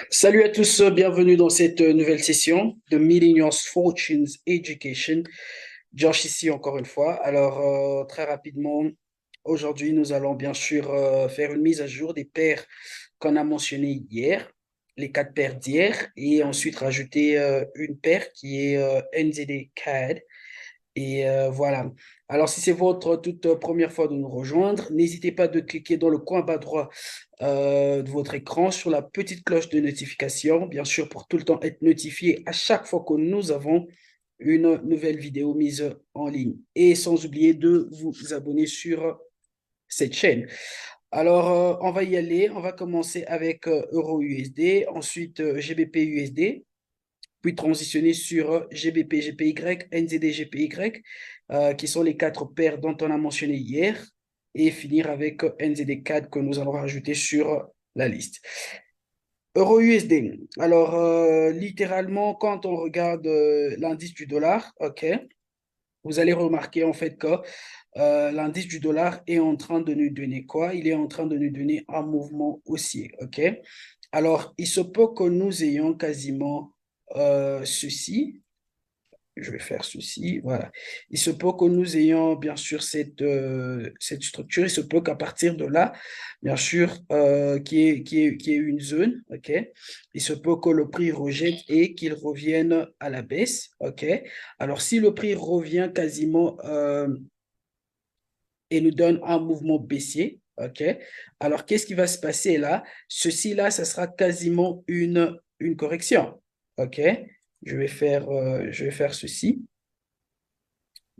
Salut à tous, bienvenue dans cette nouvelle session de Millennials Fortunes Education. Josh ici encore une fois. Alors, très rapidement, aujourd'hui, nous allons bien sûr faire une mise à jour des paires qu'on a mentionnées hier, les quatre paires d'hier, et ensuite rajouter une paire qui est NZD CAD. Et voilà. Alors, si c'est votre toute première fois de nous rejoindre, n'hésitez pas de cliquer dans le coin bas droit de votre écran sur la petite cloche de notification, bien sûr, pour tout le temps être notifié à chaque fois que nous avons une nouvelle vidéo mise en ligne. Et sans oublier de vous abonner sur cette chaîne. Alors, on va y aller. On va commencer avec Euro USD, ensuite GBP USD, puis transitionner sur GBP, GPY, NZD, GPY, qui sont les quatre paires dont on a mentionné hier, et finir avec NZD 4 que nous allons rajouter sur la liste. Euro USD. Alors, littéralement, quand on regarde l'indice du dollar, OK, vous allez remarquer en fait que l'indice du dollar est en train de nous donner quoi? Il est en train de nous donner un mouvement haussier, OK? Alors, il se peut que nous ayons quasiment ceci. Je vais faire ceci, voilà. Il se peut que nous ayons bien sûr cette structure. Il se peut qu'à partir de là, bien sûr, qui est une zone, OK? Il se peut que le prix rejette et qu'il revienne à la baisse, OK? Alors, si le prix revient quasiment et nous donne un mouvement baissier, OK? Alors, qu'est-ce qui va se passer là? Ceci là, ça sera quasiment une correction, OK? Je vais faire ceci.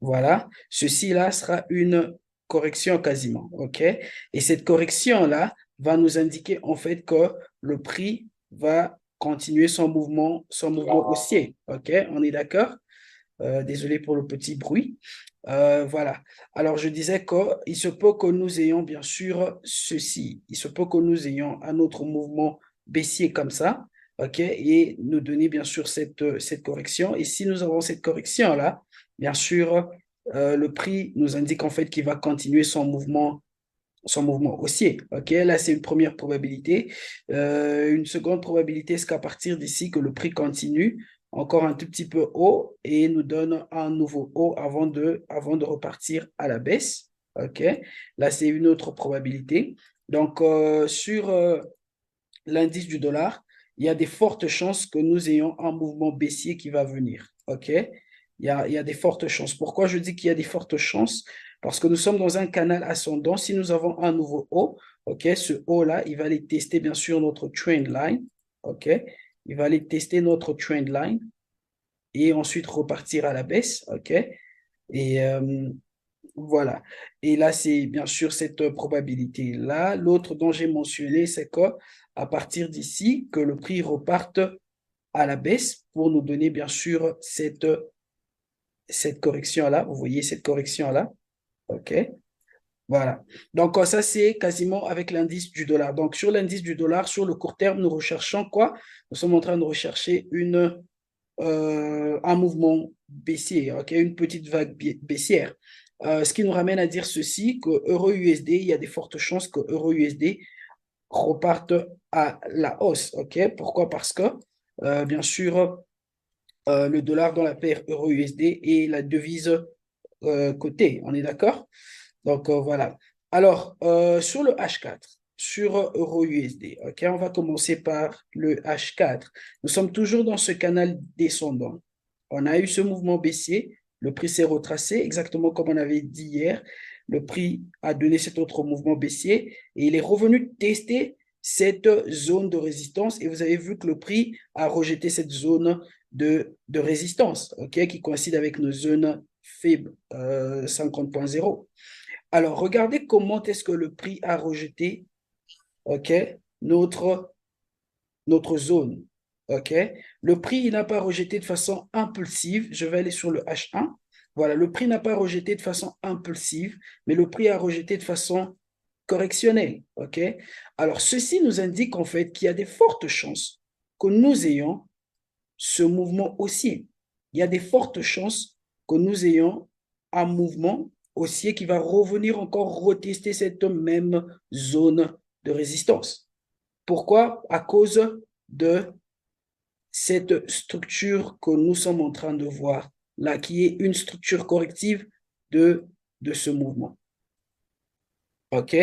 Voilà. Ceci là sera une correction quasiment, OK? Et cette correction-là va nous indiquer en fait que le prix va continuer son mouvement haussier, OK? On est d'accord? Désolé pour le petit bruit. Voilà. Alors, je disais qu'il se peut que nous ayons bien sûr ceci. Il se peut que nous ayons un autre mouvement baissier comme ça, OK? Et nous donner bien sûr cette correction. Et si nous avons cette correction-là, bien sûr, le prix nous indique en fait qu'il va continuer son mouvement haussier. OK, là, c'est une première probabilité. Une seconde probabilité, c'est qu'à partir d'ici, que le prix continue encore un tout petit peu haut et nous donne un nouveau haut avant de repartir à la baisse. OK, là, c'est une autre probabilité. Donc, sur l'indice du dollar, il y a des fortes chances que nous ayons un mouvement baissier qui va venir. OK? Il y a des fortes chances. Pourquoi je dis qu'il y a des fortes chances? Parce que nous sommes dans un canal ascendant. Si nous avons un nouveau haut, OK, ce haut-là, il va aller tester bien sûr notre trend line. OK? Il va aller tester notre trend line et ensuite repartir à la baisse. OK? Et voilà. Et là, c'est bien sûr cette probabilité-là. L'autre dont j'ai mentionné, c'est qu'à partir d'ici, que le prix reparte à la baisse pour nous donner bien sûr cette correction-là. Vous voyez cette correction-là? OK. Voilà. Donc, ça, c'est quasiment avec l'indice du dollar. Donc, sur l'indice du dollar, sur le court terme, nous recherchons quoi? Nous sommes en train de rechercher un mouvement baissier, ok, une petite vague baissière. Ce qui nous ramène à dire ceci, que euro USD, il y a des fortes chances que euro USD reparte à la hausse. Ok, pourquoi? Parce que, bien sûr, le dollar dans la paire euro USD est la devise cotée. On est d'accord? Donc, voilà. Alors, sur le H4, sur euro USD, ok, on va commencer par le H4. Nous sommes toujours dans ce canal descendant. On a eu ce mouvement baissier, le prix s'est retracé, exactement comme on avait dit hier. Le prix a donné cet autre mouvement baissier et il est revenu tester cette zone de résistance et vous avez vu que le prix a rejeté cette zone de résistance, ok, qui coïncide avec nos zones FIB 50.0. Alors, regardez comment est-ce que le prix a rejeté, OK, notre, notre zone. OK? Le prix, il n'a pas rejeté de façon impulsive. Je vais aller sur le H1. Voilà, le prix n'a pas rejeté de façon impulsive, mais le prix a rejeté de façon correctionnelle. OK? Alors, ceci nous indique en fait qu'il y a des fortes chances que nous ayons ce mouvement haussier. Il y a des fortes chances que nous ayons un mouvement haussier qui va revenir encore retester cette même zone de résistance. Pourquoi? À cause de cette structure que nous sommes en train de voir là, qui est une structure corrective de ce mouvement. OK?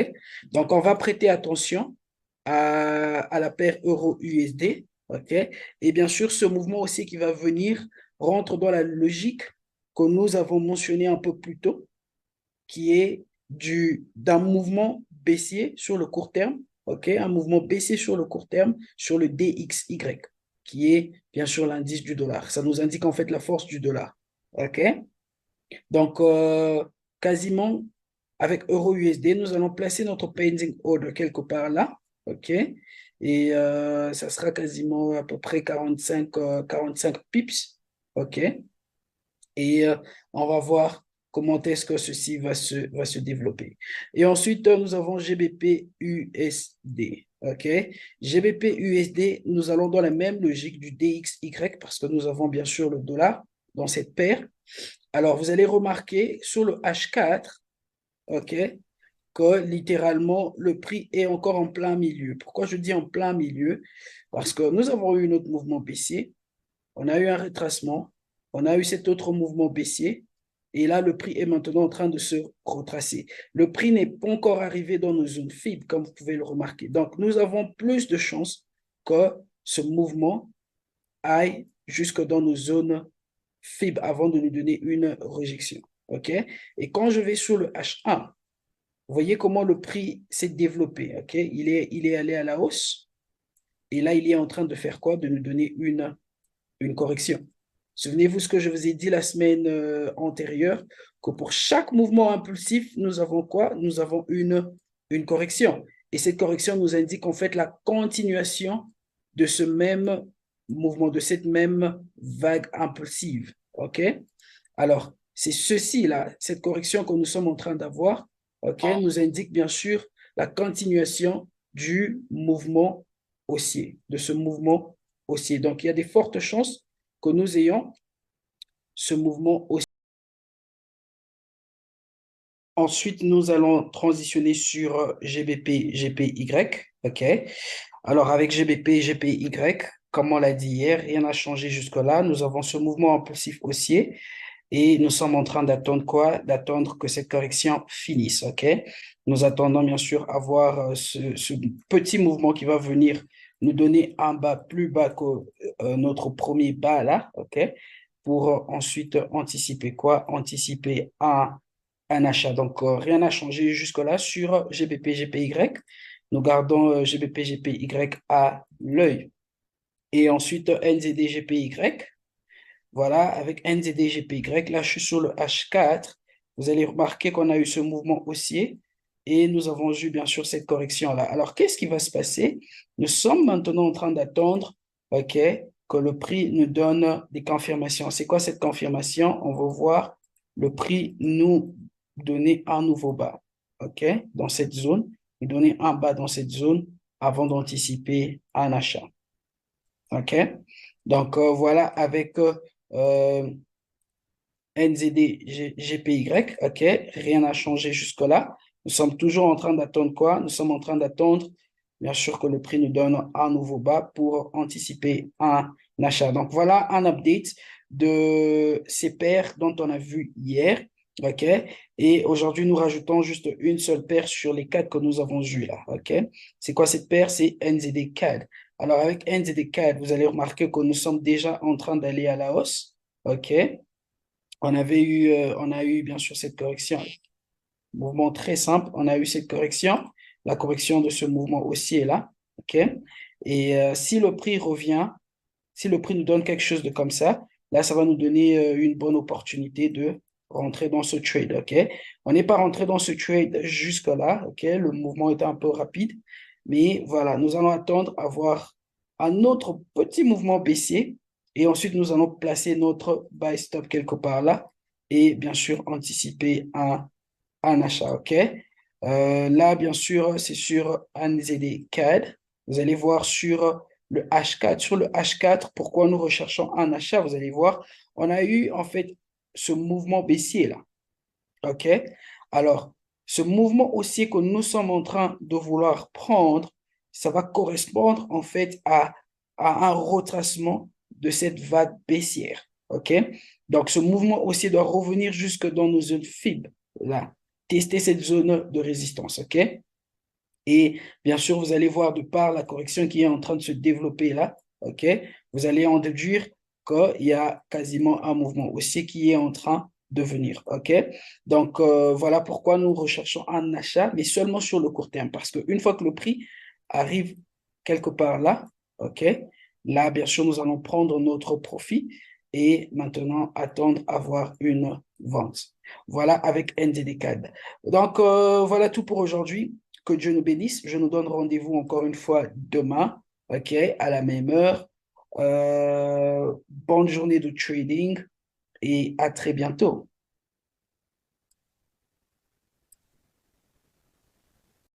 Donc, on va prêter attention à la paire euro-USD. OK? Et bien sûr, ce mouvement aussi qui va venir rentre dans la logique que nous avons mentionné un peu plus tôt, qui est d'un mouvement baissier sur le court terme, ok, un mouvement baissier sur le court terme sur le DXY, qui est bien sûr l'indice du dollar. Ça nous indique en fait la force du dollar. Ok? Donc, quasiment avec euro-USD, nous allons placer notre pending order quelque part là. Ok? Et ça sera quasiment à peu près 45 pips. Ok? Et on va voir comment est-ce que ceci va se développer. Et ensuite, nous avons GBP USD. OK? GBP USD, nous allons dans la même logique du DXY parce que nous avons bien sûr le dollar dans cette paire. Alors, vous allez remarquer sur le H4, OK, que littéralement, le prix est encore en plein milieu. Pourquoi je dis en plein milieu? Parce que nous avons eu notre mouvement baissier, on a eu un retracement, on a eu cet autre mouvement baissier, et là, le prix est maintenant en train de se retracer. Le prix n'est pas encore arrivé dans nos zones FIB, comme vous pouvez le remarquer. Donc, nous avons plus de chances que ce mouvement aille jusque dans nos zones FIB avant de nous donner une rejection. OK? Et quand je vais sur le H1, vous voyez comment le prix s'est développé. OK? Il est allé à la hausse. Et là, il est en train de faire quoi? De nous donner une correction. Souvenez-vous ce que je vous ai dit la semaine antérieure, que pour chaque mouvement impulsif, nous avons quoi? Nous avons une correction. Et cette correction nous indique en fait la continuation de ce même mouvement, de cette même vague impulsive. OK? Alors, c'est ceci-là, cette correction que nous sommes en train d'avoir, OK, nous indique bien sûr la continuation du mouvement haussier, de ce mouvement haussier. Donc, il y a des fortes chances que nous ayons ce mouvement haussier. Ensuite, nous allons transitionner sur GBP, GPY. OK. Alors, avec GBP, GPY, comme on l'a dit hier, rien n'a changé jusque-là. Nous avons ce mouvement impulsif haussier et nous sommes en train d'attendre quoi? D'attendre que cette correction finisse. OK. Nous attendons bien sûr avoir ce petit mouvement qui va venir nous donner un bas plus bas que notre premier bas là. OK. Pour ensuite anticiper quoi? Anticiper un achat. Donc, rien n'a changé jusque-là sur GBP, GPY. Nous gardons GBP, GPY à l'œil. Et ensuite, NZD, GPY. Voilà, avec NZD, GPY. Là, je suis sur le H4. Vous allez remarquer qu'on a eu ce mouvement haussier et nous avons eu bien sûr cette correction-là. Alors, qu'est-ce qui va se passer? Nous sommes maintenant en train d'attendre, OK, que le prix nous donne des confirmations. C'est quoi cette confirmation? On va voir le prix nous donner un nouveau bas, OK, dans cette zone, nous donner un bas dans cette zone avant d'anticiper un achat, OK? Donc, voilà, avec NZD, GPY, OK, rien n'a changé jusque-là. Nous sommes toujours en train d'attendre quoi? Nous sommes en train d'attendre, bien sûr, que le prix nous donne un nouveau bas pour anticiper un achat. Donc, voilà un update de ces paires dont on a vu hier, OK? Et aujourd'hui, nous rajoutons juste une seule paire sur les quatre que nous avons vues là, OK? C'est quoi cette paire? C'est NZD CAD. Alors, avec NZD CAD, vous allez remarquer que nous sommes déjà en train d'aller à la hausse, OK? On a eu bien sûr cette correction. Mouvement très simple. On a eu cette correction, la correction de ce mouvement haussier là. OK? Et si le prix revient, si le prix nous donne quelque chose de comme ça, là, ça va nous donner une bonne opportunité de rentrer dans ce trade. OK? On n'est pas rentré dans ce trade jusque-là. OK? Le mouvement était un peu rapide. Mais voilà, nous allons attendre à voir un autre petit mouvement baissier et ensuite, nous allons placer notre buy stop quelque part là et bien sûr anticiper un achat. OK? Là, bien sûr, c'est sur NZD CAD. Vous allez voir sur le H4. Sur le H4, pourquoi nous recherchons un achat? Vous allez voir, on a eu en fait ce mouvement baissier là. OK? Alors, ce mouvement haussier que nous sommes en train de vouloir prendre, ça va correspondre en fait à un retracement de cette vague baissière. OK? Donc, ce mouvement haussier doit revenir jusque dans nos zones faibles, là, tester cette zone de résistance. OK? Et bien sûr, vous allez voir de par la correction qui est en train de se développer là, OK, vous allez en déduire qu'il y a quasiment un mouvement haussier qui est en train de venir. OK? Donc, voilà pourquoi nous recherchons un achat, mais seulement sur le court terme. Parce qu'une fois que le prix arrive quelque part là, OK, là, bien sûr, nous allons prendre notre profit et maintenant attendre avoir une vente. Voilà avec NDD-CAD. Donc, voilà tout pour aujourd'hui. Que Dieu nous bénisse. Je nous donne rendez-vous encore une fois demain, OK, à la même heure. Bonne journée de trading et à très bientôt.